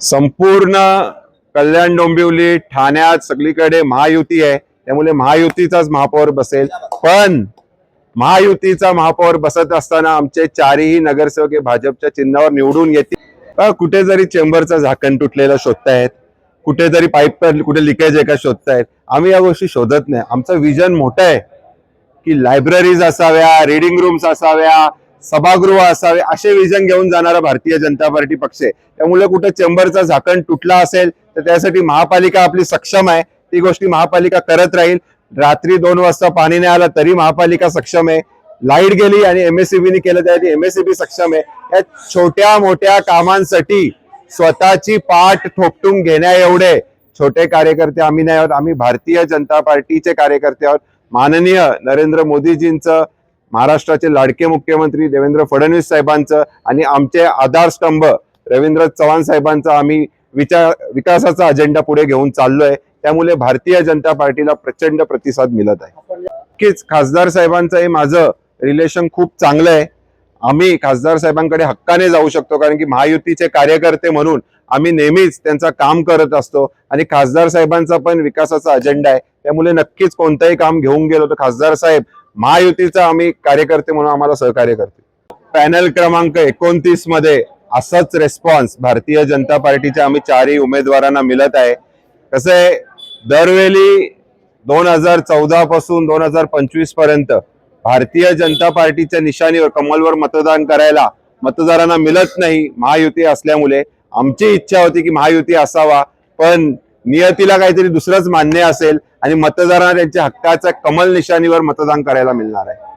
संपूर्ण कल्याण डोंबिवली ठाण्यात सगळीकडे महायुती आहे, त्यामुळे महायुतीचाच महापौर बसेल। पण महायुतीचा महापौर बसत असताना आमचे चारही नगरसेवक हे भाजपच्या चिन्हावर निवडून येतील। कुठे जरी चेंबरचं झाकण तुटलेलं शोधतायत, कुठे जरी पाईप कुठे लिकेज आहे का शोधतायत, आम्ही या गोष्टी शोधत नाही। आमचं विजन मोठं आहे की लायब्ररीज असाव्या, रीडिंग रूम्स असाव्या, सभागृह असावे, असे विजन घेऊन जाणारा भारतीय जनता पार्टी पक्ष आहे। त्यामुळे कुठे चेंबरचं झाकण तुटला असेल तर त्यासाठी महापालिका आपली सक्षम आहे, ती गोष्टी महापालिका करत राहील। रात्री 2 वाजता पाणी नाही आलं तरी महापालिका सक्षम आहे, लाईट गेली आणि एमएससीबीने केलं त्यासाठी एमएससीबी सक्षम आहे। या छोट्या मोठ्या कामांसाठी स्वतःची पाठ थोपटून घेण्या एवढे छोटे कार्यकर्ते आम्ही नाही आहोत। आम्ही भारतीय जनता पार्टीचे कार्यकर्ते आहोत। माननीय नरेंद्र मोदीजींचं, महाराष्ट्राचे लाडके मुख्यमंत्री देवेंद्र फडणवीस साहेबांचं आणि आमचे आधारस्तंभ रवींद्र चव्हाण साहेबांचा आम्ही विकासाचा अजेंडा पुढे घेऊन चाललोय। त्यामुळे भारतीय जनता पार्टीला प्रचंड प्रतिसाद मिळत आहे। नक्कीच खासदार साहेबांचं हे माझं रिलेशन खूप चांगलं आहे। आम्ही खासदार साहेबांकडे हक्काने जाऊ शकतो, कारण की महायुतीचे कार्यकर्ते म्हणून आम्ही नेहमीच त्यांचं काम करत असतो आणि खासदार साहेबांचा पण विकासाचा अजेंडा आहे। त्यामुळे नक्कीच कोणतंही काम घेऊन गेलो तर खासदार साहेब महायुतीचा आम्ही कार्यकर्ते म्हणून आम्हाला सहकार्य करतील। पॅनल क्रमांक 29 मध्ये असंच रिस्पॉन्स भारतीय जनता पार्टीच्या आम्ही चारही उमेदवारांना मिळत आहे। कसं आहे, दरवेळी 2014 पासून 2025 पर्यंत भारतीय जनता पार्टीच्या निशाणीवर कमलवर मतदान करायला मतदारांना मिळत नाही महायुती असल्यामुळे। आमची इच्छा होती की महायुती असावा, पण नियतीला काहीतरी दुसरंच मान्य असेल आणि मतदारांना त्यांच्या हक्काच्या कमल निशाणीवर मतदान करायला मिळणार आहे।